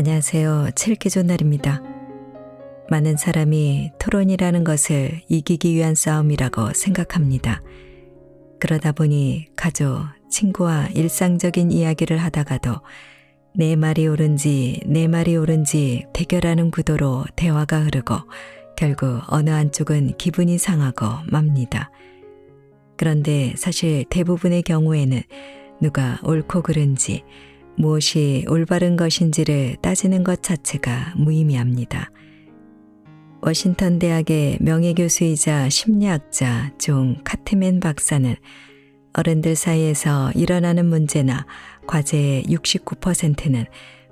안녕하세요. 칠기존날입니다. 많은 사람이 토론이라는 것을 이기기 위한 싸움이라고 생각합니다. 그러다 보니 가족, 친구와 일상적인 이야기를 하다가도 내 말이 옳은지 내 말이 옳은지 대결하는 구도로 대화가 흐르고 결국 어느 한쪽은 기분이 상하고 맙니다. 그런데 사실 대부분의 경우에는 누가 옳고 그른지 무엇이 올바른 것인지를 따지는 것 자체가 무의미합니다. 워싱턴 대학의 명예교수이자 심리학자 존 카트맨 박사는 어른들 사이에서 일어나는 문제나 과제의 69%는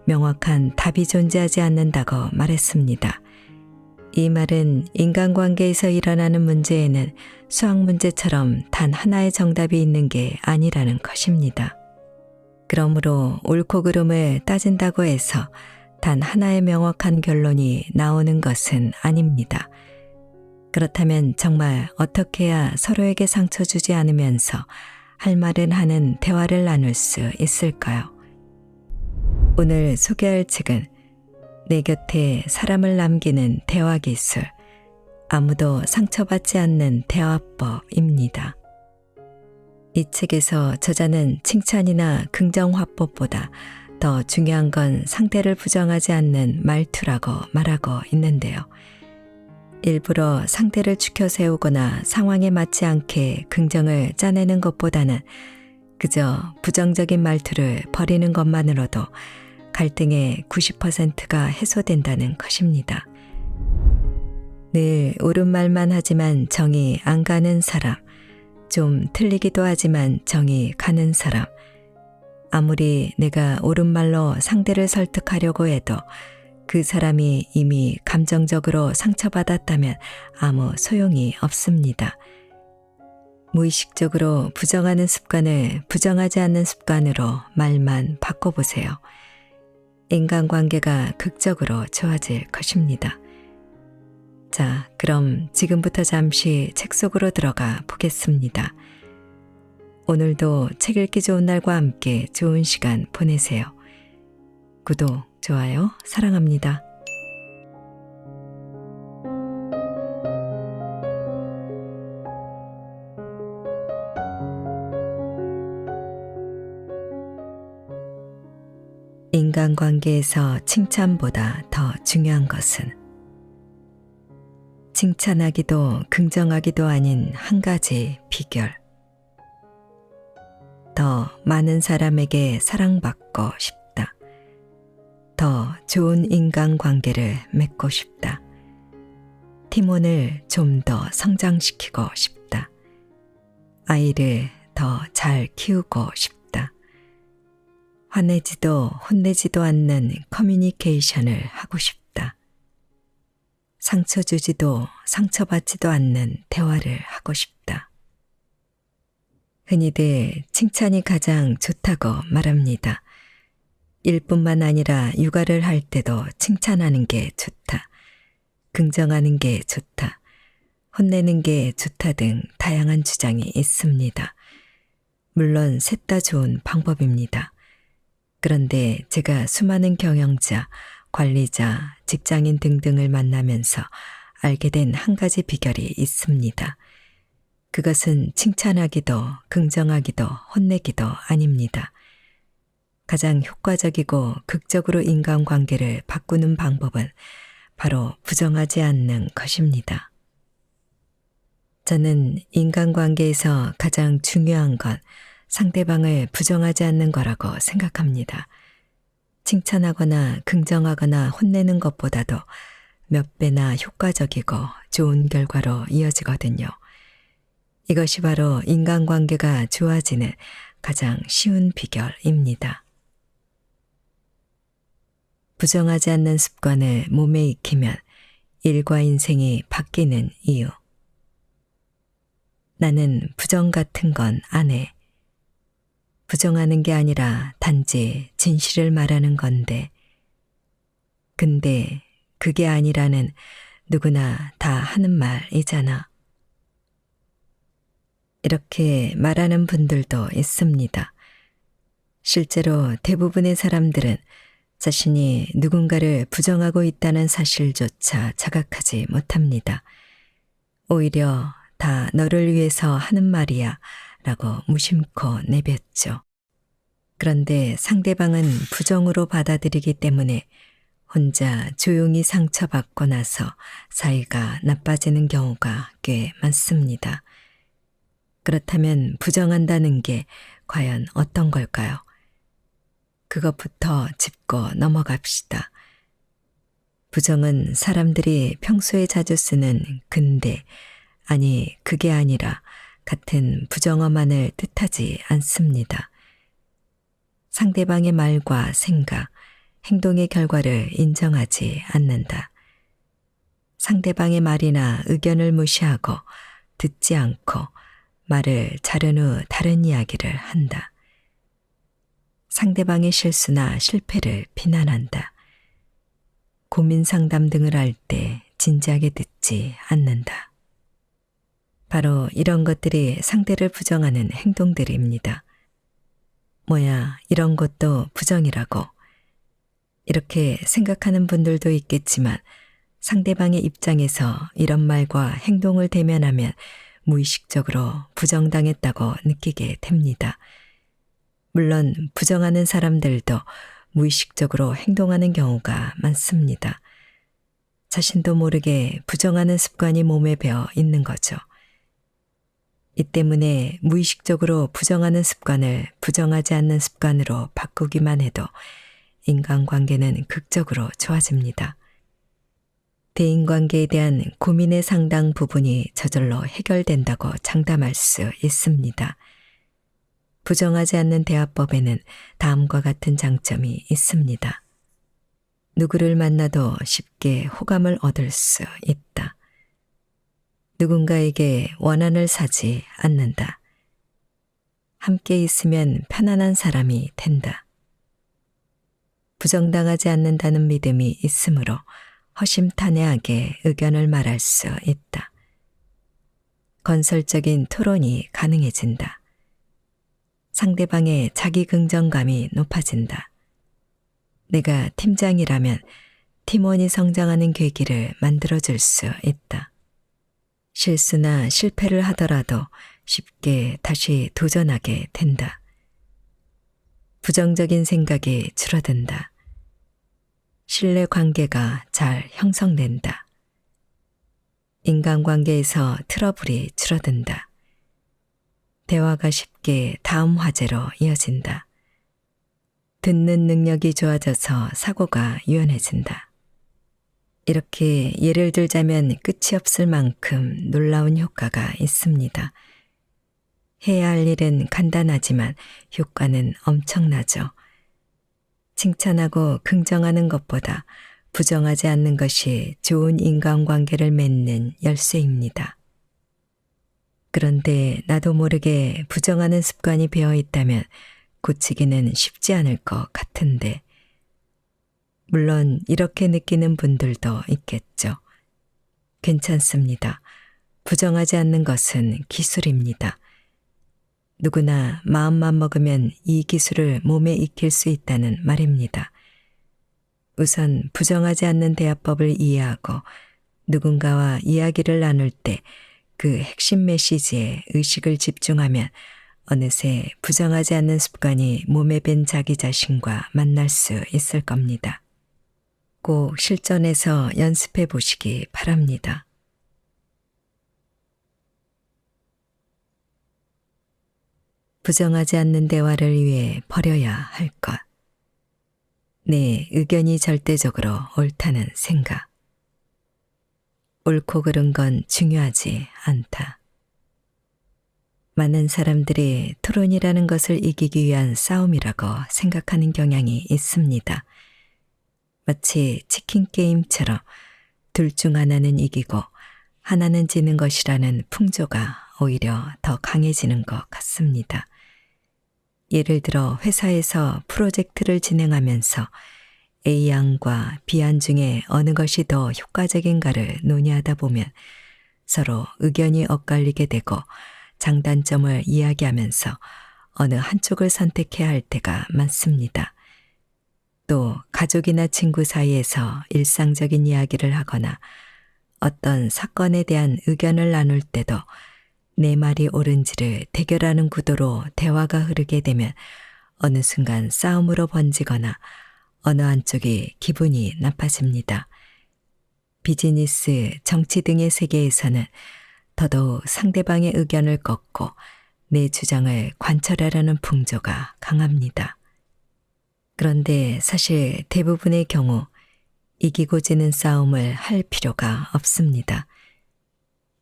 명확한 답이 존재하지 않는다고 말했습니다. 이 말은 인간관계에서 일어나는 문제에는 수학 문제처럼 단 하나의 정답이 있는 게 아니라는 것입니다. 그러므로 옳고 그름을 따진다고 해서 단 하나의 명확한 결론이 나오는 것은 아닙니다. 그렇다면 정말 어떻게 해야 서로에게 상처 주지 않으면서 할 말은 하는 대화를 나눌 수 있을까요? 오늘 소개할 책은 내 곁에 사람을 남기는 대화 기술, 아무도 상처받지 않는 대화법입니다. 이 책에서 저자는 칭찬이나 긍정 화법보다 더 중요한 건 상대를 부정하지 않는 말투라고 말하고 있는데요. 일부러 상대를 추켜 세우거나 상황에 맞지 않게 긍정을 짜내는 것보다는 그저 부정적인 말투를 버리는 것만으로도 갈등의 90%가 해소된다는 것입니다. 늘 옳은 말만 하지만 정이 안 가는 사람, 좀 틀리기도 하지만 정이 가는 사람, 아무리 내가 옳은 말로 상대를 설득하려고 해도 그 사람이 이미 감정적으로 상처받았다면 아무 소용이 없습니다. 무의식적으로 부정하는 습관을 부정하지 않는 습관으로 말만 바꿔보세요. 인간관계가 극적으로 좋아질 것입니다. 자, 그럼 지금부터 잠시 책 속으로 들어가 보겠습니다. 오늘도 책 읽기 좋은 날과 함께 좋은 시간 보내세요. 구독, 좋아요, 사랑합니다. 인간관계에서 칭찬보다 더 중요한 것은 칭찬하기도 긍정하기도 아닌 한 가지 비결. 더 많은 사람에게 사랑받고 싶다. 더 좋은 인간관계를 맺고 싶다. 팀원을 좀 더 성장시키고 싶다. 아이를 더 잘 키우고 싶다. 화내지도 혼내지도 않는 커뮤니케이션을 하고 싶다. 상처 주지도 상처받지도 않는 대화를 하고 싶다. 흔히들 칭찬이 가장 좋다고 말합니다. 일뿐만 아니라 육아를 할 때도 칭찬하는 게 좋다. 긍정하는 게 좋다. 혼내는 게 좋다 등 다양한 주장이 있습니다. 물론 셋 다 좋은 방법입니다. 그런데 제가 수많은 경영자, 관리자, 직장인 등등을 만나면서 알게 된 한 가지 비결이 있습니다. 그것은 칭찬하기도 긍정하기도 혼내기도 아닙니다. 가장 효과적이고 극적으로 인간관계를 바꾸는 방법은 바로 부정하지 않는 것입니다. 저는 인간관계에서 가장 중요한 건 상대방을 부정하지 않는 거라고 생각합니다. 칭찬하거나 긍정하거나 혼내는 것보다도 몇 배나 효과적이고 좋은 결과로 이어지거든요. 이것이 바로 인간관계가 좋아지는 가장 쉬운 비결입니다. 부정하지 않는 습관을 몸에 익히면 일과 인생이 바뀌는 이유. 나는 부정 같은 건 안 해. 부정하는 게 아니라 단지 진실을 말하는 건데. 근데 그게 아니라는 누구나 다 하는 말이잖아. 이렇게 말하는 분들도 있습니다. 실제로 대부분의 사람들은 자신이 누군가를 부정하고 있다는 사실조차 자각하지 못합니다. 오히려 다 너를 위해서 하는 말이야 라고 무심코 내뱉죠. 그런데 상대방은 부정으로 받아들이기 때문에 혼자 조용히 상처받고 나서 사이가 나빠지는 경우가 꽤 많습니다. 그렇다면 부정한다는 게 과연 어떤 걸까요? 그것부터 짚고 넘어갑시다. 부정은 사람들이 평소에 자주 쓰는 근데, 아니 그게 아니라 같은 부정어만을 뜻하지 않습니다. 상대방의 말과 생각, 행동의 결과를 인정하지 않는다. 상대방의 말이나 의견을 무시하고 듣지 않고 말을 자른 후 다른 이야기를 한다. 상대방의 실수나 실패를 비난한다. 고민 상담 등을 할 때 진지하게 듣지 않는다. 바로 이런 것들이 상대를 부정하는 행동들입니다. 뭐야, 이런 것도 부정이라고. 이렇게 생각하는 분들도 있겠지만 상대방의 입장에서 이런 말과 행동을 대면하면 무의식적으로 부정당했다고 느끼게 됩니다. 물론 부정하는 사람들도 무의식적으로 행동하는 경우가 많습니다. 자신도 모르게 부정하는 습관이 몸에 배어 있는 거죠. 이 때문에 무의식적으로 부정하는 습관을 부정하지 않는 습관으로 바꾸기만 해도 인간관계는 극적으로 좋아집니다. 대인관계에 대한 고민의 상당 부분이 저절로 해결된다고 장담할 수 있습니다. 부정하지 않는 대화법에는 다음과 같은 장점이 있습니다. 누구를 만나도 쉽게 호감을 얻을 수 있다. 누군가에게 원한을 사지 않는다. 함께 있으면 편안한 사람이 된다. 부정당하지 않는다는 믿음이 있으므로 허심탄회하게 의견을 말할 수 있다. 건설적인 토론이 가능해진다. 상대방의 자기 긍정감이 높아진다. 내가 팀장이라면 팀원이 성장하는 계기를 만들어줄 수 있다. 실수나 실패를 하더라도 쉽게 다시 도전하게 된다. 부정적인 생각이 줄어든다. 신뢰관계가 잘 형성된다. 인간관계에서 트러블이 줄어든다. 대화가 쉽게 다음 화제로 이어진다. 듣는 능력이 좋아져서 사고가 유연해진다. 이렇게 예를 들자면 끝이 없을 만큼 놀라운 효과가 있습니다. 해야 할 일은 간단하지만 효과는 엄청나죠. 칭찬하고 긍정하는 것보다 부정하지 않는 것이 좋은 인간관계를 맺는 열쇠입니다. 그런데 나도 모르게 부정하는 습관이 배어 있다면 고치기는 쉽지 않을 것 같은데, 물론 이렇게 느끼는 분들도 있겠죠. 괜찮습니다. 부정하지 않는 것은 기술입니다. 누구나 마음만 먹으면 이 기술을 몸에 익힐 수 있다는 말입니다. 우선 부정하지 않는 대화법을 이해하고 누군가와 이야기를 나눌 때 그 핵심 메시지에 의식을 집중하면 어느새 부정하지 않는 습관이 몸에 밴 자기 자신과 만날 수 있을 겁니다. 꼭 실전에서 연습해 보시기 바랍니다. 부정하지 않는 대화를 위해 버려야 할 것. 내 의견이 절대적으로 옳다는 생각. 옳고 그른 건 중요하지 않다. 많은 사람들이 토론이라는 것을 이기기 위한 싸움이라고 생각하는 경향이 있습니다. 마치 치킨 게임처럼 둘 중 하나는 이기고 하나는 지는 것이라는 풍조가 오히려 더 강해지는 것 같습니다. 예를 들어 회사에서 프로젝트를 진행하면서 A안과 B안 중에 어느 것이 더 효과적인가를 논의하다 보면 서로 의견이 엇갈리게 되고 장단점을 이야기하면서 어느 한쪽을 선택해야 할 때가 많습니다. 또 가족이나 친구 사이에서 일상적인 이야기를 하거나 어떤 사건에 대한 의견을 나눌 때도 내 말이 옳은지를 대결하는 구도로 대화가 흐르게 되면 어느 순간 싸움으로 번지거나 어느 한쪽이 기분이 나빠집니다. 비즈니스, 정치 등의 세계에서는 더더욱 상대방의 의견을 꺾고 내 주장을 관철하려는 풍조가 강합니다. 그런데 사실 대부분의 경우 이기고 지는 싸움을 할 필요가 없습니다.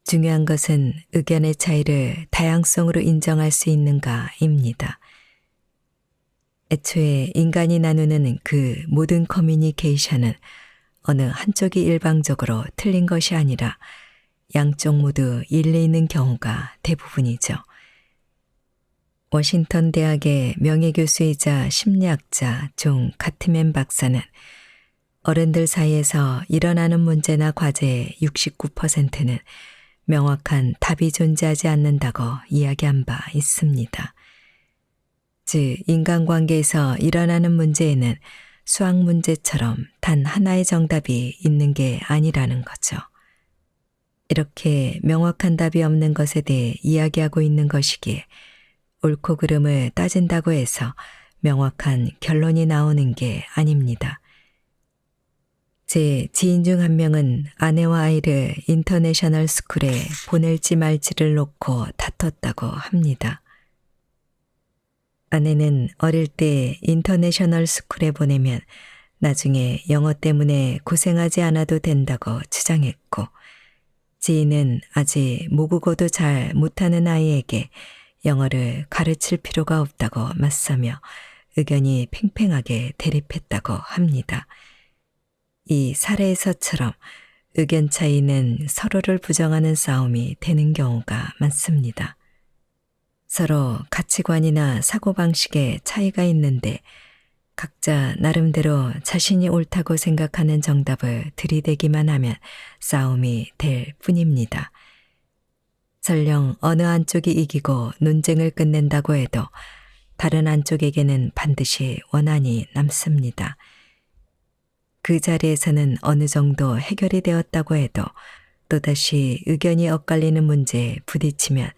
중요한 것은 의견의 차이를 다양성으로 인정할 수 있는가입니다. 애초에 인간이 나누는 그 모든 커뮤니케이션은 어느 한쪽이 일방적으로 틀린 것이 아니라 양쪽 모두 일리 있는 경우가 대부분이죠. 워싱턴 대학의 명예교수이자 심리학자 존 카트맨 박사는 어른들 사이에서 일어나는 문제나 과제의 69%는 명확한 답이 존재하지 않는다고 이야기한 바 있습니다. 즉, 인간관계에서 일어나는 문제에는 수학 문제처럼 단 하나의 정답이 있는 게 아니라는 거죠. 이렇게 명확한 답이 없는 것에 대해 이야기하고 있는 것이기에 옳고 그름을 따진다고 해서 명확한 결론이 나오는 게 아닙니다. 제 지인 중 한 명은 아내와 아이를 인터내셔널 스쿨에 보낼지 말지를 놓고 다퉜다고 합니다. 아내는 어릴 때 인터내셔널 스쿨에 보내면 나중에 영어 때문에 고생하지 않아도 된다고 주장했고, 지인은 아직 모국어도 잘 못하는 아이에게 영어를 가르칠 필요가 없다고 맞서며 의견이 팽팽하게 대립했다고 합니다. 이 사례에서처럼 의견 차이는 서로를 부정하는 싸움이 되는 경우가 많습니다. 서로 가치관이나 사고방식에 차이가 있는데 각자 나름대로 자신이 옳다고 생각하는 정답을 들이대기만 하면 싸움이 될 뿐입니다. 설령 어느 한쪽이 이기고 논쟁을 끝낸다고 해도 다른 한쪽에게는 반드시 원한이 남습니다. 그 자리에서는 어느 정도 해결이 되었다고 해도 또다시 의견이 엇갈리는 문제에 부딪히면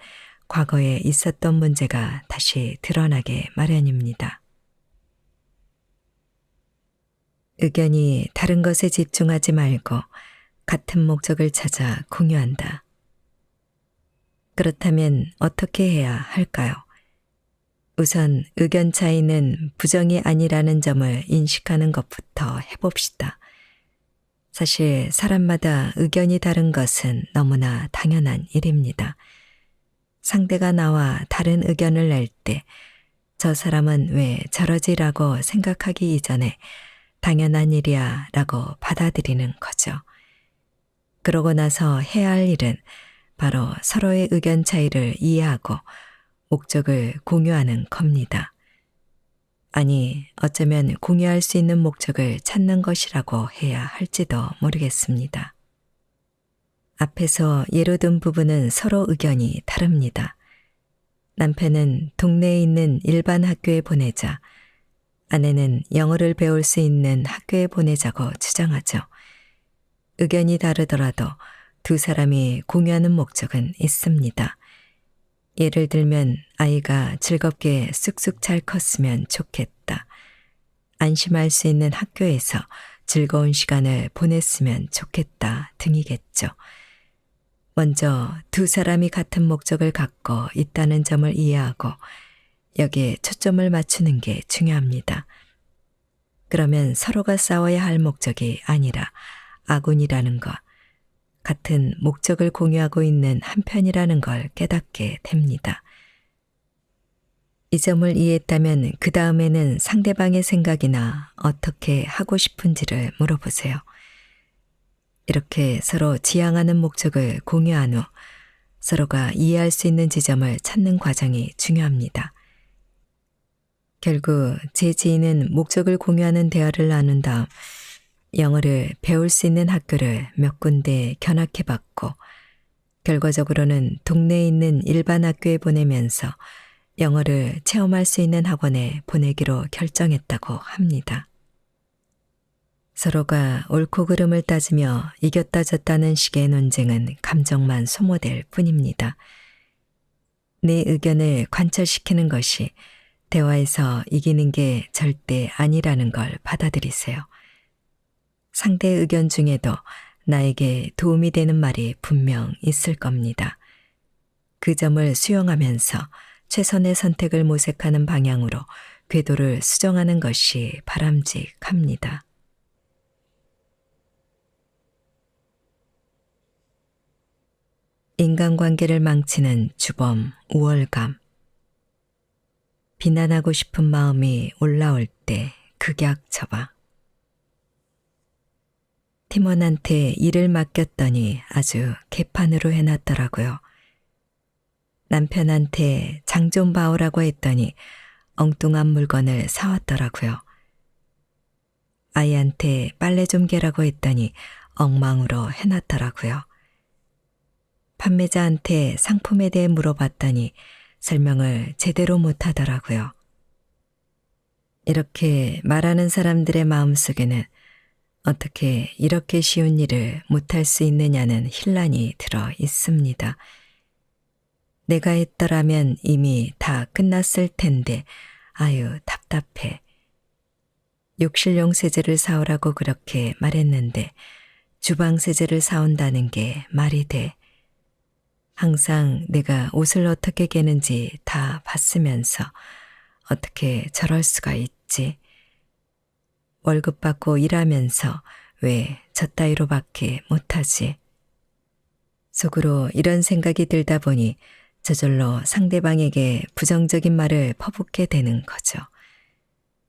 과거에 있었던 문제가 다시 드러나게 마련입니다. 의견이 다른 것에 집중하지 말고 같은 목적을 찾아 공유한다. 그렇다면 어떻게 해야 할까요? 우선 의견 차이는 부정이 아니라는 점을 인식하는 것부터 해봅시다. 사실 사람마다 의견이 다른 것은 너무나 당연한 일입니다. 상대가 나와 다른 의견을 낼 때 저 사람은 왜 저러지라고 생각하기 이전에 당연한 일이야 라고 받아들이는 거죠. 그러고 나서 해야 할 일은 바로 서로의 의견 차이를 이해하고 목적을 공유하는 겁니다. 아니, 어쩌면 공유할 수 있는 목적을 찾는 것이라고 해야 할지도 모르겠습니다. 앞에서 예로 든 부분은 서로 의견이 다릅니다. 남편은 동네에 있는 일반 학교에 보내자, 아내는 영어를 배울 수 있는 학교에 보내자고 주장하죠. 의견이 다르더라도 두 사람이 공유하는 목적은 있습니다. 예를 들면 아이가 즐겁게 쑥쑥 잘 컸으면 좋겠다. 안심할 수 있는 학교에서 즐거운 시간을 보냈으면 좋겠다 등이겠죠. 먼저 두 사람이 같은 목적을 갖고 있다는 점을 이해하고 여기에 초점을 맞추는 게 중요합니다. 그러면 서로가 싸워야 할 목적이 아니라 아군이라는 것, 같은 목적을 공유하고 있는 한편이라는 걸 깨닫게 됩니다. 이 점을 이해했다면 그 다음에는 상대방의 생각이나 어떻게 하고 싶은지를 물어보세요. 이렇게 서로 지향하는 목적을 공유한 후 서로가 이해할 수 있는 지점을 찾는 과정이 중요합니다. 결국 제 지인은 목적을 공유하는 대화를 나눈 다음 영어를 배울 수 있는 학교를 몇 군데 견학해봤고 결과적으로는 동네에 있는 일반 학교에 보내면서 영어를 체험할 수 있는 학원에 보내기로 결정했다고 합니다. 서로가 옳고 그름을 따지며 이겼다 졌다는 식의 논쟁은 감정만 소모될 뿐입니다. 내 의견을 관철시키는 것이 대화에서 이기는 게 절대 아니라는 걸 받아들이세요. 상대 의견 중에도 나에게 도움이 되는 말이 분명 있을 겁니다. 그 점을 수용하면서 최선의 선택을 모색하는 방향으로 궤도를 수정하는 것이 바람직합니다. 인간관계를 망치는 주범, 우월감. 비난하고 싶은 마음이 올라올 때 극약 처방. 팀원한테 일을 맡겼더니 아주 개판으로 해놨더라고요. 남편한테 장 좀 봐오라고 했더니 엉뚱한 물건을 사왔더라고요. 아이한테 빨래 좀 개라고 했더니 엉망으로 해놨더라고요. 판매자한테 상품에 대해 물어봤더니 설명을 제대로 못하더라고요. 이렇게 말하는 사람들의 마음속에는 어떻게 이렇게 쉬운 일을 못할 수 있느냐는 혼란이 들어 있습니다. 내가 했더라면 이미 다 끝났을 텐데 아유 답답해. 욕실용 세제를 사오라고 그렇게 말했는데 주방 세제를 사온다는 게 말이 돼. 항상 내가 옷을 어떻게 개는지 다 봤으면서 어떻게 저럴 수가 있지? 월급 받고 일하면서 왜 저 따위로밖에 못하지? 속으로 이런 생각이 들다 보니 저절로 상대방에게 부정적인 말을 퍼붓게 되는 거죠.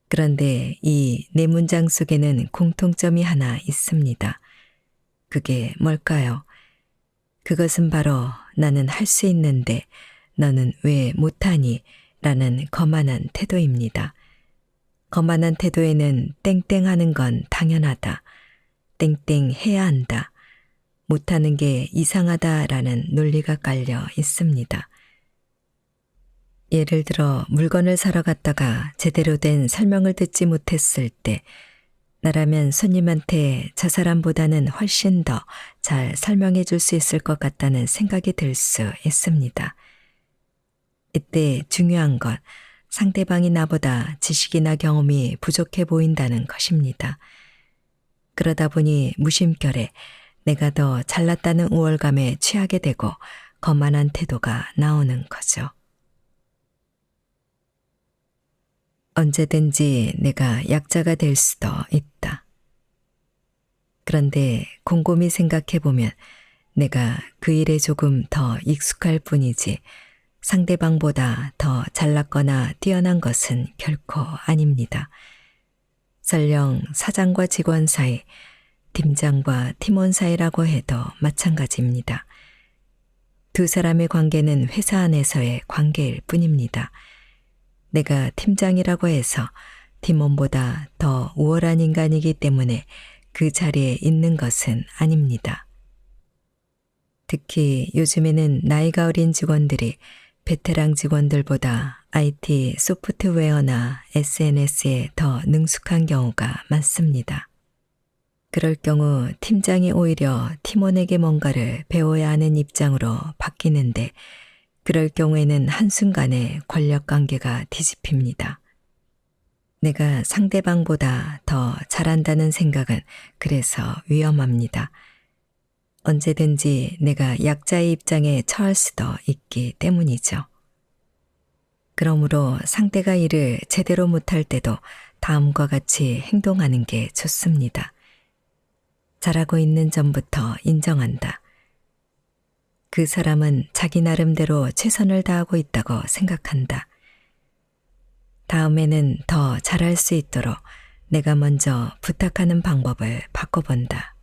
그런데 이 네 문장 속에는 공통점이 하나 있습니다. 그게 뭘까요? 그것은 바로 나는 할 수 있는데 너는 왜 못하니? 라는 거만한 태도입니다. 거만한 태도에는 땡땡 하는 건 당연하다. 땡땡 해야 한다. 못하는 게 이상하다라는 논리가 깔려 있습니다. 예를 들어 물건을 사러 갔다가 제대로 된 설명을 듣지 못했을 때 나라면 손님한테 저 사람보다는 훨씬 더 잘 설명해 줄 수 있을 것 같다는 생각이 들 수 있습니다. 이때 중요한 건 상대방이 나보다 지식이나 경험이 부족해 보인다는 것입니다. 그러다 보니 무심결에 내가 더 잘났다는 우월감에 취하게 되고 거만한 태도가 나오는 거죠. 언제든지 내가 약자가 될 수도 있다. 그런데 곰곰이 생각해보면 내가 그 일에 조금 더 익숙할 뿐이지 상대방보다 더 잘났거나 뛰어난 것은 결코 아닙니다. 설령 사장과 직원 사이, 팀장과 팀원 사이라고 해도 마찬가지입니다. 두 사람의 관계는 회사 안에서의 관계일 뿐입니다. 내가 팀장이라고 해서 팀원보다 더 우월한 인간이기 때문에 그 자리에 있는 것은 아닙니다. 특히 요즘에는 나이가 어린 직원들이 베테랑 직원들보다 IT 소프트웨어나 SNS에 더 능숙한 경우가 많습니다. 그럴 경우 팀장이 오히려 팀원에게 뭔가를 배워야 하는 입장으로 바뀌는데 그럴 경우에는 한순간에 권력관계가 뒤집힙니다. 내가 상대방보다 더 잘한다는 생각은 그래서 위험합니다. 언제든지 내가 약자의 입장에 처할 수도 있기 때문이죠. 그러므로 상대가 일을 제대로 못할 때도 다음과 같이 행동하는 게 좋습니다. 잘하고 있는 점부터 인정한다. 그 사람은 자기 나름대로 최선을 다하고 있다고 생각한다. 다음에는 더 잘할 수 있도록 내가 먼저 부탁하는 방법을 바꿔본다.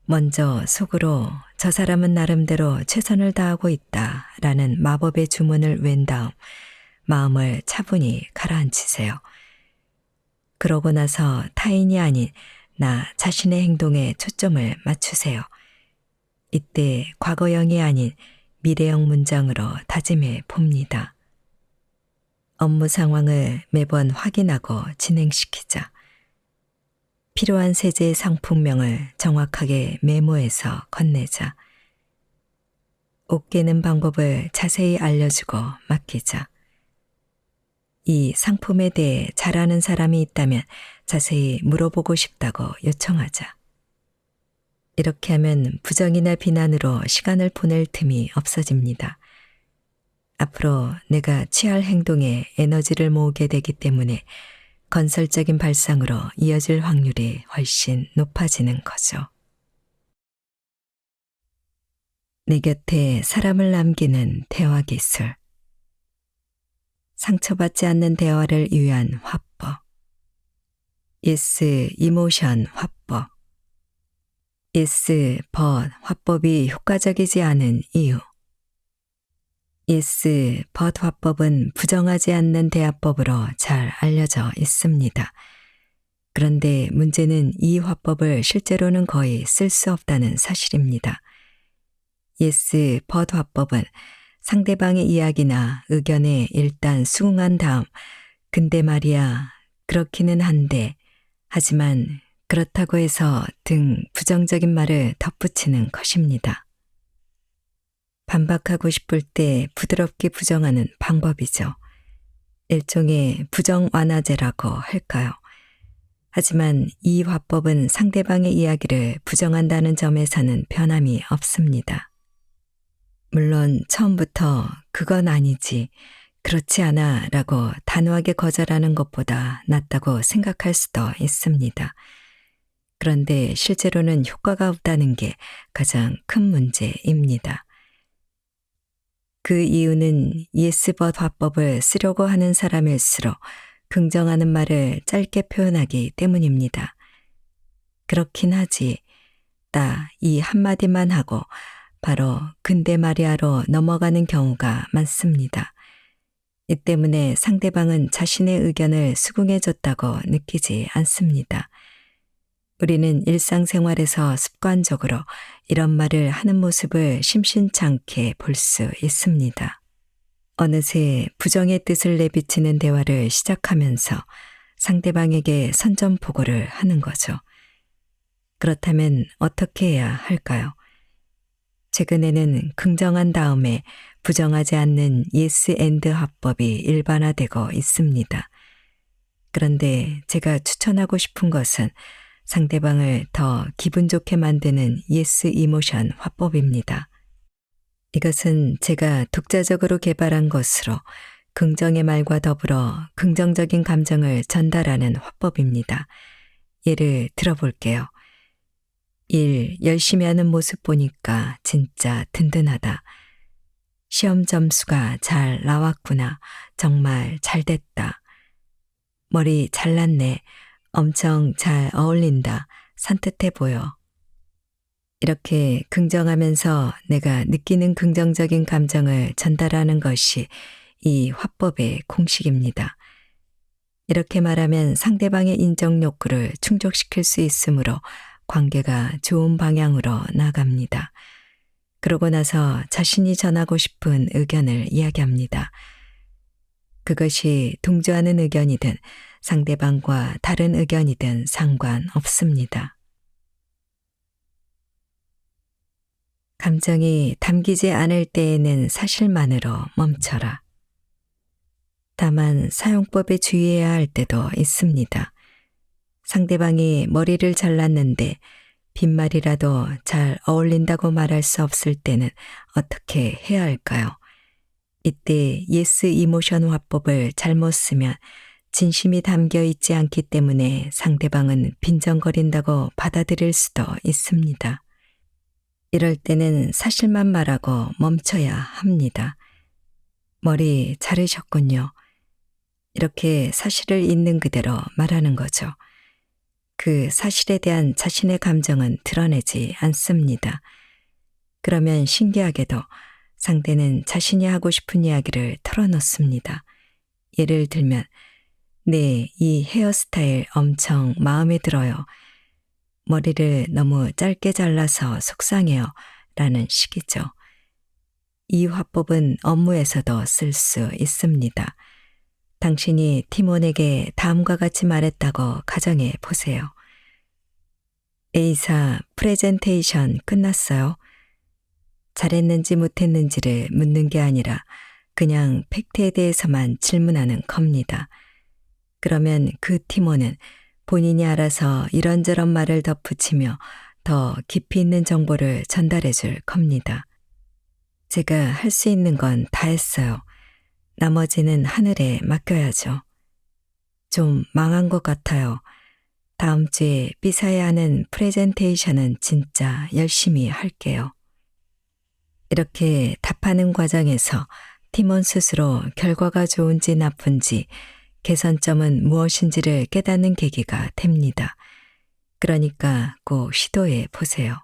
먼저 속으로 저 사람은 나름대로 최선을 다하고 있다 라는 마법의 주문을 웬 다음 마음을 차분히 가라앉히세요. 그러고 나서 타인이 아닌 나 자신의 행동에 초점을 맞추세요. 이때 과거형이 아닌 미래형 문장으로 다짐해 봅니다. 업무 상황을 매번 확인하고 진행시키자. 필요한 세제의 상품명을 정확하게 메모해서 건네자. 옷 깨는 방법을 자세히 알려주고 맡기자. 이 상품에 대해 잘 아는 사람이 있다면 자세히 물어보고 싶다고 요청하자. 이렇게 하면 부정이나 비난으로 시간을 보낼 틈이 없어집니다. 앞으로 내가 취할 행동에 에너지를 모으게 되기 때문에 건설적인 발상으로 이어질 확률이 훨씬 높아지는 거죠. 내 곁에 사람을 남기는 대화 기술. 상처받지 않는 대화를 위한 화법. Yes, 이모션 화법. Yes, but 화법이 효과적이지 않은 이유. Yes, but 화법은 부정하지 않는 대화법으로 잘 알려져 있습니다. 그런데 문제는 이 화법을 실제로는 거의 쓸 수 없다는 사실입니다. Yes, but 화법은 상대방의 이야기나 의견에 일단 수긍한 다음 근데 말이야, 그렇기는 한데, 하지만 그렇다고 해서 등 부정적인 말을 덧붙이는 것입니다. 반박하고 싶을 때 부드럽게 부정하는 방법이죠. 일종의 부정 완화제라고 할까요? 하지만 이 화법은 상대방의 이야기를 부정한다는 점에서는 변함이 없습니다. 물론 처음부터 그건 아니지, 그렇지 않아 라고 단호하게 거절하는 것보다 낫다고 생각할 수도 있습니다. 그런데 실제로는 효과가 없다는 게 가장 큰 문제입니다. 그 이유는 yes but 화법을 쓰려고 하는 사람일수록 긍정하는 말을 짧게 표현하기 때문입니다. 그렇긴 하지, 딱 이 한마디만 하고 바로 근데 말이야로 넘어가는 경우가 많습니다. 이 때문에 상대방은 자신의 의견을 수긍해줬다고 느끼지 않습니다. 우리는 일상생활에서 습관적으로 이런 말을 하는 모습을 심심찮게 볼 수 있습니다. 어느새 부정의 뜻을 내비치는 대화를 시작하면서 상대방에게 선전포고를 하는 거죠. 그렇다면 어떻게 해야 할까요? 최근에는 긍정한 다음에 부정하지 않는 yes and 화법이 일반화되고 있습니다. 그런데 제가 추천하고 싶은 것은 상대방을 더 기분 좋게 만드는 yes 이모션 화법입니다. 이것은 제가 독자적으로 개발한 것으로 긍정의 말과 더불어 긍정적인 감정을 전달하는 화법입니다. 예를 들어볼게요. 1. 열심히 하는 모습 보니까 진짜 든든하다. 시험 점수가 잘 나왔구나. 정말 잘 됐다. 머리 잘났네. 엄청 잘 어울린다. 산뜻해 보여. 이렇게 긍정하면서 내가 느끼는 긍정적인 감정을 전달하는 것이 이 화법의 공식입니다. 이렇게 말하면 상대방의 인정 욕구를 충족시킬 수 있으므로 관계가 좋은 방향으로 나갑니다. 그러고 나서 자신이 전하고 싶은 의견을 이야기합니다. 그것이 동조하는 의견이든 상대방과 다른 의견이든 상관없습니다. 감정이 담기지 않을 때에는 사실만으로 멈춰라. 다만 사용법에 주의해야 할 때도 있습니다. 상대방이 머리를 잘랐는데 빈말이라도 잘 어울린다고 말할 수 없을 때는 어떻게 해야 할까요? 이때 yes 이모션 화법을 잘못 쓰면 진심이 담겨 있지 않기 때문에 상대방은 빈정거린다고 받아들일 수도 있습니다. 이럴 때는 사실만 말하고 멈춰야 합니다. 머리 자르셨군요. 이렇게 사실을 있는 그대로 말하는 거죠. 그 사실에 대한 자신의 감정은 드러내지 않습니다. 그러면 신기하게도 상대는 자신이 하고 싶은 이야기를 털어놓습니다. 예를 들면, 네, 이 헤어스타일 엄청 마음에 들어요. 머리를 너무 짧게 잘라서 속상해요. 라는 식이죠. 이 화법은 업무에서도 쓸 수 있습니다. 당신이 팀원에게 다음과 같이 말했다고 가정해 보세요. A사 프레젠테이션 끝났어요. 잘했는지 못했는지를 묻는 게 아니라 그냥 팩트에 대해서만 질문하는 겁니다. 그러면 그 팀원은 본인이 알아서 이런저런 말을 덧붙이며 더 깊이 있는 정보를 전달해 줄 겁니다. 제가 할 수 있는 건 다 했어요. 나머지는 하늘에 맡겨야죠. 좀 망한 것 같아요. 다음 주에 삐사야 하는 프레젠테이션은 진짜 열심히 할게요. 이렇게 답하는 과정에서 팀원 스스로 결과가 좋은지 나쁜지 개선점은 무엇인지를 깨닫는 계기가 됩니다. 그러니까 꼭 시도해 보세요.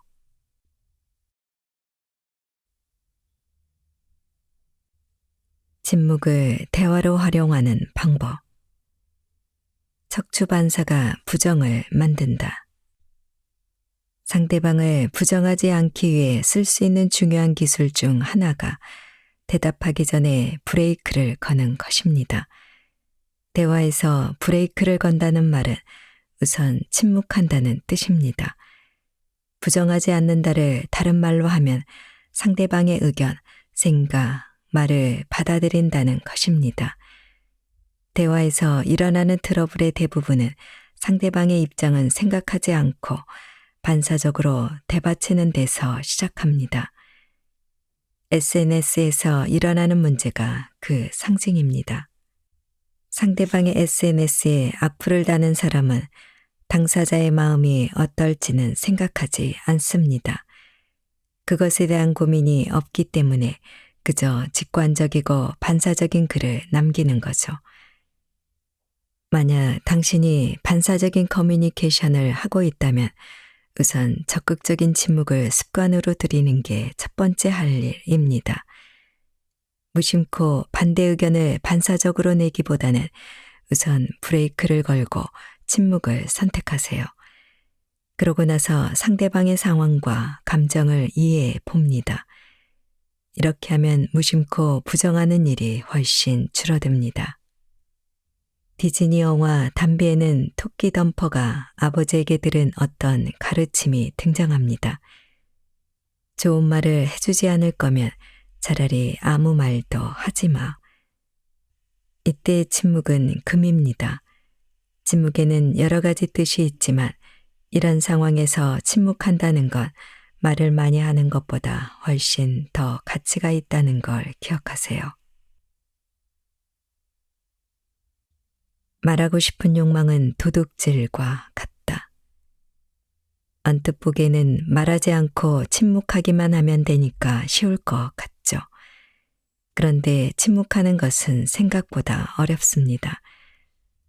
침묵을 대화로 활용하는 방법. 척추반사가 부정을 만든다. 상대방을 부정하지 않기 위해 쓸 수 있는 중요한 기술 중 하나가 대답하기 전에 브레이크를 거는 것입니다. 대화에서 브레이크를 건다는 말은 우선 침묵한다는 뜻입니다. 부정하지 않는다를 다른 말로 하면 상대방의 의견, 생각, 말을 받아들인다는 것입니다. 대화에서 일어나는 트러블의 대부분은 상대방의 입장은 생각하지 않고 반사적으로 대받치는 데서 시작합니다. SNS에서 일어나는 문제가 그 상징입니다. 상대방의 SNS에 악플을 다는 사람은 당사자의 마음이 어떨지는 생각하지 않습니다. 그것에 대한 고민이 없기 때문에 그저 직관적이고 반사적인 글을 남기는 거죠. 만약 당신이 반사적인 커뮤니케이션을 하고 있다면 우선 적극적인 침묵을 습관으로 들이는 게 첫 번째 할 일입니다. 무심코 반대 의견을 반사적으로 내기보다는 우선 브레이크를 걸고 침묵을 선택하세요. 그러고 나서 상대방의 상황과 감정을 이해해 봅니다. 이렇게 하면 무심코 부정하는 일이 훨씬 줄어듭니다. 디즈니 영화 담비에는 토끼 덤퍼가 아버지에게 들은 어떤 가르침이 등장합니다. 좋은 말을 해주지 않을 거면 차라리 아무 말도 하지 마. 이때의 침묵은 금입니다. 침묵에는 여러 가지 뜻이 있지만 이런 상황에서 침묵한다는 건 말을 많이 하는 것보다 훨씬 더 가치가 있다는 걸 기억하세요. 말하고 싶은 욕망은 도둑질과 같다. 언뜻 보기에는 말하지 않고 침묵하기만 하면 되니까 쉬울 것 같죠. 그런데 침묵하는 것은 생각보다 어렵습니다.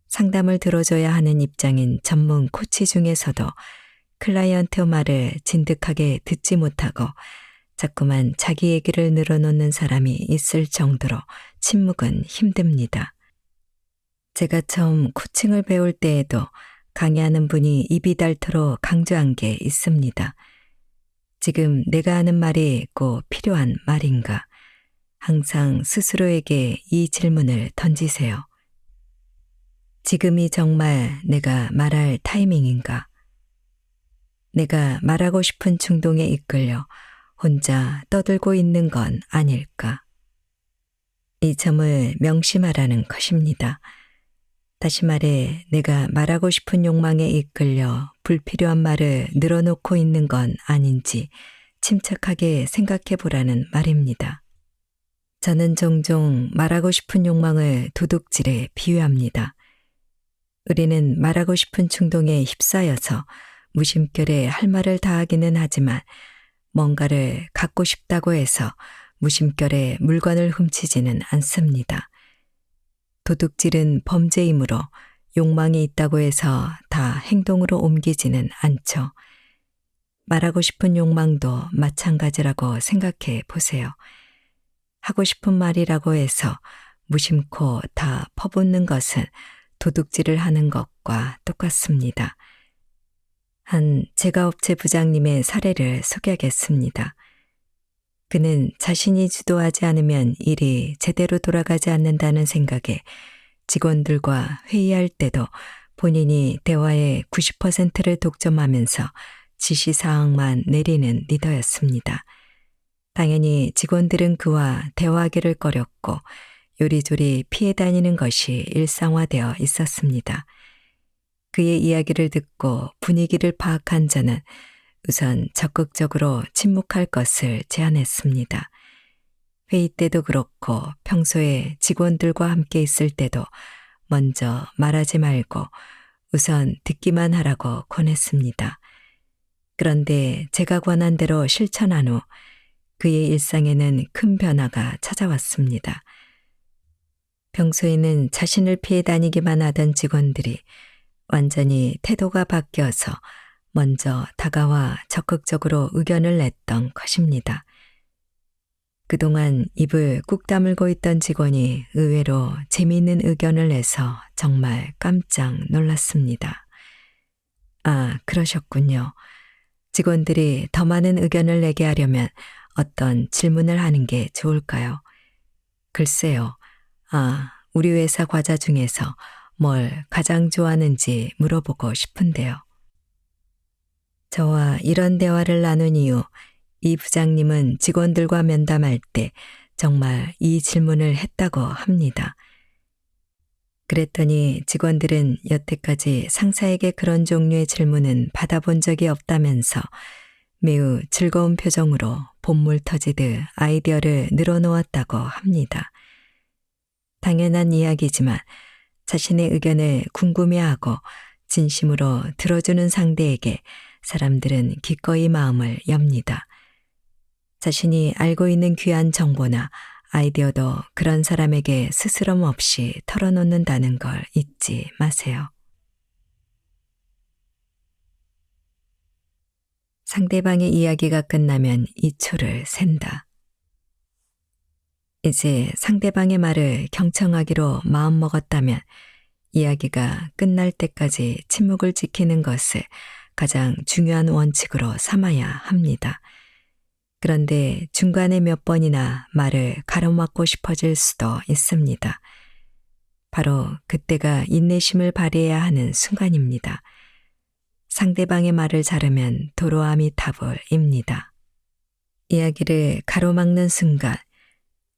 상담을 들어줘야 하는 입장인 전문 코치 중에서도 클라이언트 말을 진득하게 듣지 못하고 자꾸만 자기 얘기를 늘어놓는 사람이 있을 정도로 침묵은 힘듭니다. 제가 처음 코칭을 배울 때에도 강의하는 분이 입이 닳도록 강조한 게 있습니다. 지금 내가 하는 말이 꼭 필요한 말인가? 항상 스스로에게 이 질문을 던지세요. 지금이 정말 내가 말할 타이밍인가? 내가 말하고 싶은 충동에 이끌려 혼자 떠들고 있는 건 아닐까? 이 점을 명심하라는 것입니다. 다시 말해 내가 말하고 싶은 욕망에 이끌려 불필요한 말을 늘어놓고 있는 건 아닌지 침착하게 생각해 보라는 말입니다. 저는 종종 말하고 싶은 욕망을 도둑질에 비유합니다. 우리는 말하고 싶은 충동에 휩싸여서 무심결에 할 말을 다 하기는 하지만 뭔가를 갖고 싶다고 해서 무심결에 물건을 훔치지는 않습니다. 도둑질은 범죄이므로 욕망이 있다고 해서 다 행동으로 옮기지는 않죠. 말하고 싶은 욕망도 마찬가지라고 생각해 보세요. 하고 싶은 말이라고 해서 무심코 다 퍼붓는 것은 도둑질을 하는 것과 똑같습니다. 한 제과업체 부장님의 사례를 소개하겠습니다. 그는 자신이 주도하지 않으면 일이 제대로 돌아가지 않는다는 생각에 직원들과 회의할 때도 본인이 대화의 90%를 독점하면서 지시사항만 내리는 리더였습니다. 당연히 직원들은 그와 대화하기를 꺼렸고 요리조리 피해 다니는 것이 일상화되어 있었습니다. 그의 이야기를 듣고 분위기를 파악한 저는 우선 적극적으로 침묵할 것을 제안했습니다. 회의 때도 그렇고 평소에 직원들과 함께 있을 때도 먼저 말하지 말고 우선 듣기만 하라고 권했습니다. 그런데 제가 권한 대로 실천한 후 그의 일상에는 큰 변화가 찾아왔습니다. 평소에는 자신을 피해 다니기만 하던 직원들이 완전히 태도가 바뀌어서 먼저 다가와 적극적으로 의견을 냈던 것입니다. 그동안 입을 꾹 다물고 있던 직원이 의외로 재미있는 의견을 내서 정말 깜짝 놀랐습니다. 아, 그러셨군요. 직원들이 더 많은 의견을 내게 하려면 어떤 질문을 하는 게 좋을까요? 글쎄요. 우리 회사 과자 중에서 뭘 가장 좋아하는지 물어보고 싶은데요. 저와 이런 대화를 나눈 이후 이 부장님은 직원들과 면담할 때 정말 이 질문을 했다고 합니다. 그랬더니 직원들은 여태까지 상사에게 그런 종류의 질문은 받아본 적이 없다면서 매우 즐거운 표정으로 본물 터지듯 아이디어를 늘어놓았다고 합니다. 당연한 이야기지만 자신의 의견을 궁금해하고 진심으로 들어주는 상대에게 사람들은 기꺼이 마음을 엽니다. 자신이 알고 있는 귀한 정보나 아이디어도 그런 사람에게 스스럼 없이 털어놓는다는 걸 잊지 마세요. 상대방의 이야기가 끝나면 2초를 샌다. 이제 상대방의 말을 경청하기로 마음먹었다면 이야기가 끝날 때까지 침묵을 지키는 것을 가장 중요한 원칙으로 삼아야 합니다. 그런데 중간에 몇 번이나 말을 가로막고 싶어질 수도 있습니다. 바로 그때가 인내심을 발휘해야 하는 순간입니다. 상대방의 말을 자르면 도로아미 타불입니다. 이야기를 가로막는 순간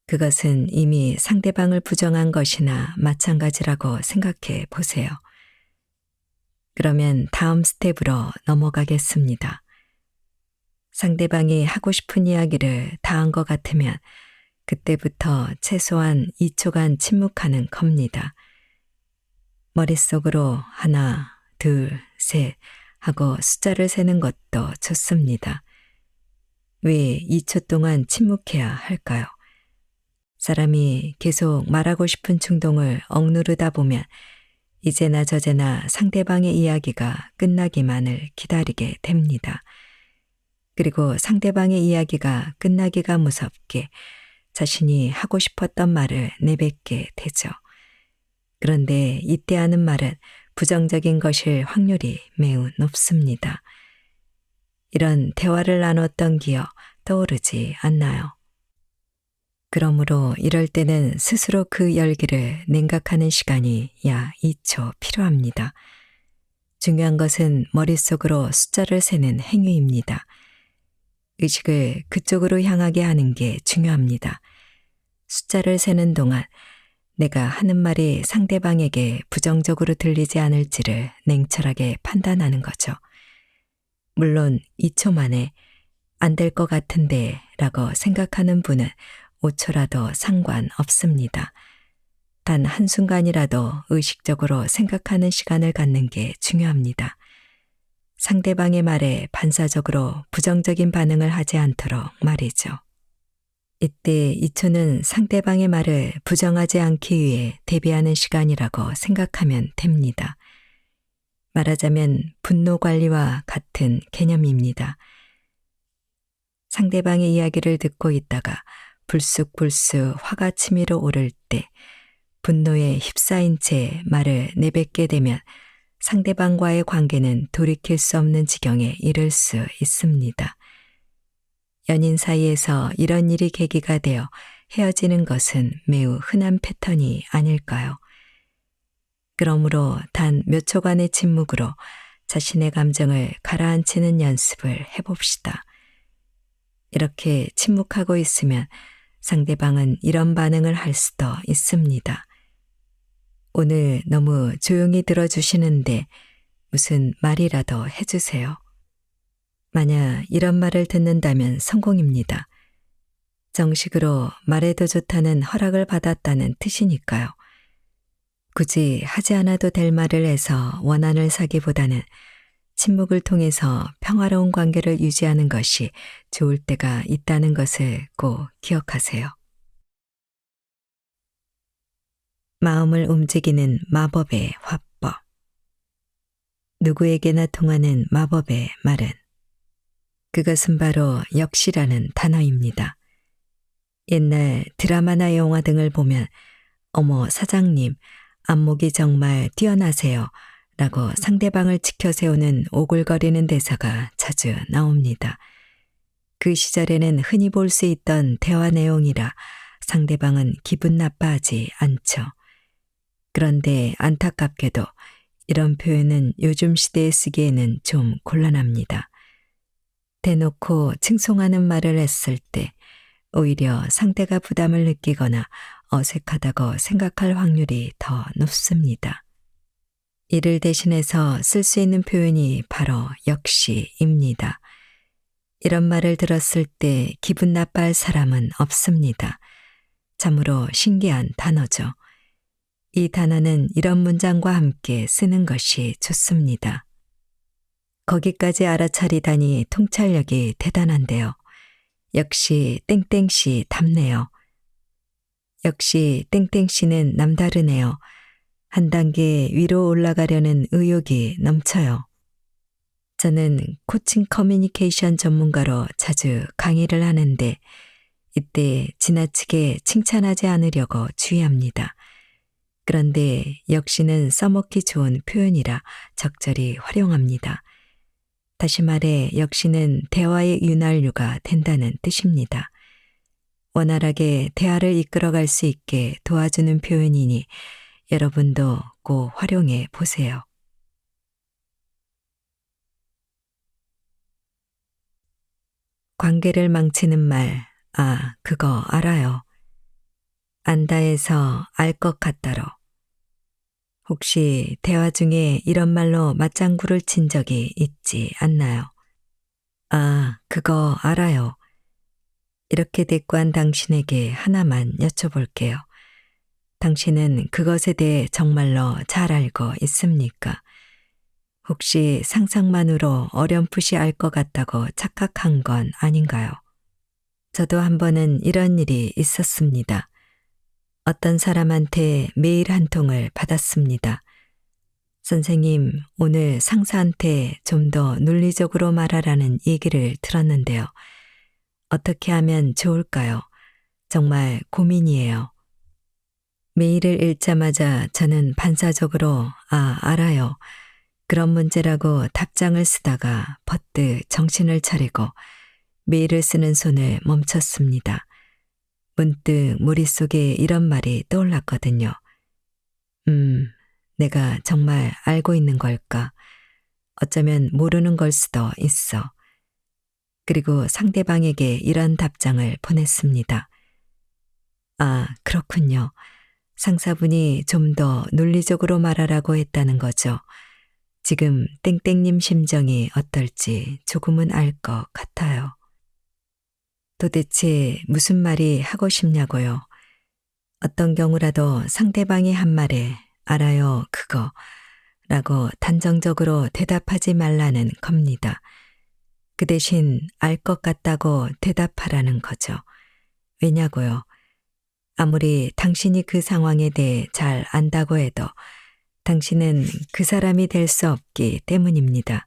그것은 이미 상대방을 부정한 것이나 마찬가지라고 생각해 보세요. 그러면 다음 스텝으로 넘어가겠습니다. 상대방이 하고 싶은 이야기를 다 한 것 같으면 그때부터 최소한 2초간 침묵하는 겁니다. 머릿속으로 하나, 둘, 셋 하고 숫자를 세는 것도 좋습니다. 왜 2초 동안 침묵해야 할까요? 사람이 계속 말하고 싶은 충동을 억누르다 보면 이제나 저제나 상대방의 이야기가 끝나기만을 기다리게 됩니다. 그리고 상대방의 이야기가 끝나기가 무섭게 자신이 하고 싶었던 말을 내뱉게 되죠. 그런데 이때 하는 말은 부정적인 것일 확률이 매우 높습니다. 이런 대화를 나눴던 기억 떠오르지 않나요? 그러므로 이럴 때는 스스로 그 열기를 냉각하는 시간이 약 2초 필요합니다. 중요한 것은 머릿속으로 숫자를 세는 행위입니다. 의식을 그쪽으로 향하게 하는 게 중요합니다. 숫자를 세는 동안 내가 하는 말이 상대방에게 부정적으로 들리지 않을지를 냉철하게 판단하는 거죠. 물론 2초 만에 안 될 것 같은데 라고 생각하는 분은 5초라도 상관없습니다. 단 한순간이라도 의식적으로 생각하는 시간을 갖는 게 중요합니다. 상대방의 말에 반사적으로 부정적인 반응을 하지 않도록 말이죠. 이때 2초는 상대방의 말을 부정하지 않기 위해 대비하는 시간이라고 생각하면 됩니다. 말하자면 분노 관리와 같은 개념입니다. 상대방의 이야기를 듣고 있다가 불쑥불쑥 화가 치밀어 오를 때 분노에 휩싸인 채 말을 내뱉게 되면 상대방과의 관계는 돌이킬 수 없는 지경에 이를 수 있습니다. 연인 사이에서 이런 일이 계기가 되어 헤어지는 것은 매우 흔한 패턴이 아닐까요? 그러므로 단 몇 초간의 침묵으로 자신의 감정을 가라앉히는 연습을 해봅시다. 이렇게 침묵하고 있으면 상대방은 이런 반응을 할 수도 있습니다. 오늘 너무 조용히 들어주시는데 무슨 말이라도 해주세요. 만약 이런 말을 듣는다면 성공입니다. 정식으로 말해도 좋다는 허락을 받았다는 뜻이니까요. 굳이 하지 않아도 될 말을 해서 원한을 사기보다는 침묵을 통해서 평화로운 관계를 유지하는 것이 좋을 때가 있다는 것을 꼭 기억하세요. 마음을 움직이는 마법의 화법. 누구에게나 통하는 마법의 말은 그것은 바로 역시라는 단어입니다. 옛날 드라마나 영화 등을 보면 어머 사장님 안목이 정말 뛰어나세요 라고 상대방을 치켜 세우는 오글거리는 대사가 자주 나옵니다. 그 시절에는 흔히 볼 수 있던 대화 내용이라 상대방은 기분 나빠하지 않죠. 그런데 안타깝게도 이런 표현은 요즘 시대에 쓰기에는 좀 곤란합니다. 대놓고 칭송하는 말을 했을 때 오히려 상대가 부담을 느끼거나 어색하다고 생각할 확률이 더 높습니다. 이를 대신해서 쓸 수 있는 표현이 바로 역시입니다. 이런 말을 들었을 때 기분 나빠할 사람은 없습니다. 참으로 신기한 단어죠. 이 단어는 이런 문장과 함께 쓰는 것이 좋습니다. 거기까지 알아차리다니 통찰력이 대단한데요. 역시 땡땡씨 답네요. 역시 땡땡씨는 남다르네요. 한 단계 위로 올라가려는 의욕이 넘쳐요. 저는 코칭 커뮤니케이션 전문가로 자주 강의를 하는데 이때 지나치게 칭찬하지 않으려고 주의합니다. 그런데 역시는 써먹기 좋은 표현이라 적절히 활용합니다. 다시 말해 역시는 대화의 윤활유가 된다는 뜻입니다. 원활하게 대화를 이끌어갈 수 있게 도와주는 표현이니 여러분도 꼭 활용해 보세요. 관계를 망치는 말, 그거 알아요. 안다 해서 알 것 같다로. 혹시 대화 중에 이런 말로 맞장구를 친 적이 있지 않나요? 그거 알아요. 이렇게 대꾸한 당신에게 하나만 여쭤볼게요. 당신은 그것에 대해 정말로 잘 알고 있습니까? 혹시 상상만으로 어렴풋이 알 것 같다고 착각한 건 아닌가요? 저도 한 번은 이런 일이 있었습니다. 어떤 사람한테 메일 한 통을 받았습니다. 선생님, 오늘 상사한테 좀 더 논리적으로 말하라는 얘기를 들었는데요. 어떻게 하면 좋을까요? 정말 고민이에요. 메일을 읽자마자 저는 반사적으로 알아요. 그런 문제라고 답장을 쓰다가 버뜩 정신을 차리고 메일을 쓰는 손을 멈췄습니다. 문득 머릿속에 이런 말이 떠올랐거든요. 내가 정말 알고 있는 걸까? 어쩌면 모르는 걸 수도 있어. 그리고 상대방에게 이런 답장을 보냈습니다. 그렇군요. 상사분이 좀 더 논리적으로 말하라고 했다는 거죠. 지금 땡땡님 심정이 어떨지 조금은 알 것 같아요. 도대체 무슨 말이 하고 싶냐고요. 어떤 경우라도 상대방이 한 말에 알아요, 그거 라고 단정적으로 대답하지 말라는 겁니다. 그 대신 알 것 같다고 대답하라는 거죠. 왜냐고요? 아무리 당신이 그 상황에 대해 잘 안다고 해도 당신은 그 사람이 될 수 없기 때문입니다.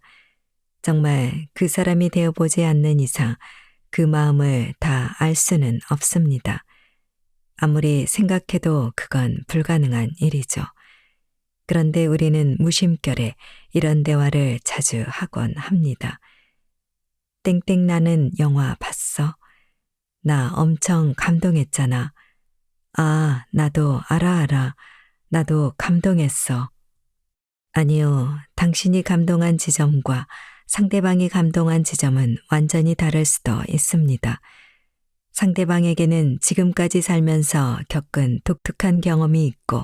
정말 그 사람이 되어보지 않는 이상 그 마음을 다 알 수는 없습니다. 아무리 생각해도 그건 불가능한 일이죠. 그런데 우리는 무심결에 이런 대화를 자주 하곤 합니다. 땡땡 나는 영화 봤어? 나 엄청 감동했잖아. 나도 알아. 나도 감동했어. 아니요, 당신이 감동한 지점과 상대방이 감동한 지점은 완전히 다를 수도 있습니다. 상대방에게는 지금까지 살면서 겪은 독특한 경험이 있고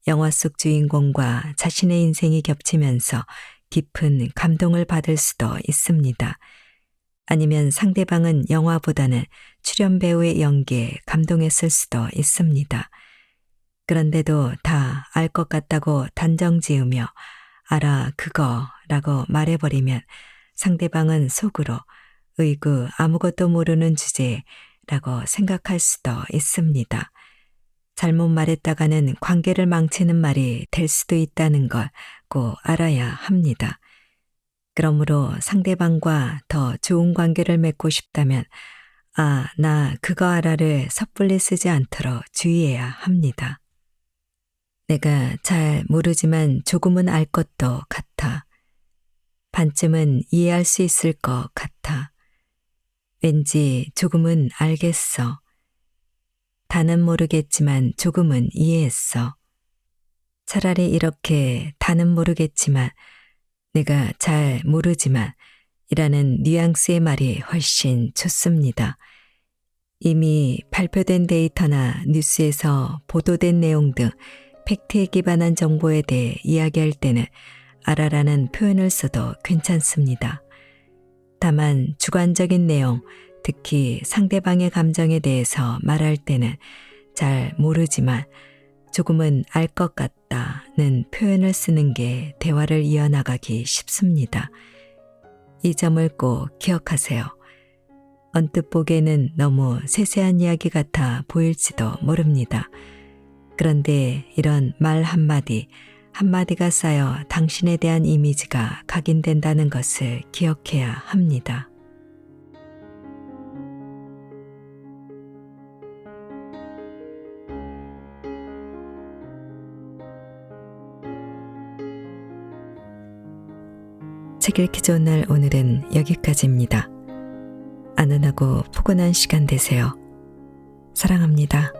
영화 속 주인공과 자신의 인생이 겹치면서 깊은 감동을 받을 수도 있습니다. 아니면 상대방은 영화보다는 출연 배우의 연기에 감동했을 수도 있습니다. 그런데도 다 알 것 같다고 단정 지으며 알아 그거라고 말해버리면 상대방은 속으로 으이구 아무것도 모르는 주제라고 생각할 수도 있습니다. 잘못 말했다가는 관계를 망치는 말이 될 수도 있다는 걸 꼭 알아야 합니다. 그러므로 상대방과 더 좋은 관계를 맺고 싶다면 나 그거 알아를 섣불리 쓰지 않도록 주의해야 합니다. 내가 잘 모르지만 조금은 알 것도 같아. 반쯤은 이해할 수 있을 것 같아. 왠지 조금은 알겠어. 다는 모르겠지만 조금은 이해했어. 차라리 이렇게 다는 모르겠지만 내가 잘 모르지만 이라는 뉘앙스의 말이 훨씬 좋습니다. 이미 발표된 데이터나 뉴스에서 보도된 내용 등 팩트에 기반한 정보에 대해 이야기할 때는 알아라는 표현을 써도 괜찮습니다. 다만 주관적인 내용, 특히 상대방의 감정에 대해서 말할 때는 잘 모르지만 조금은 알 것 같다는 표현을 쓰는 게 대화를 이어나가기 쉽습니다. 이 점을 꼭 기억하세요. 언뜻 보기에는 너무 세세한 이야기 같아 보일지도 모릅니다. 그런데 이런 말 한마디, 한마디가 쌓여 당신에 대한 이미지가 각인된다는 것을 기억해야 합니다. 책 읽기 좋은 날 오늘은 여기까지입니다. 안온하고 포근한 시간 되세요. 사랑합니다.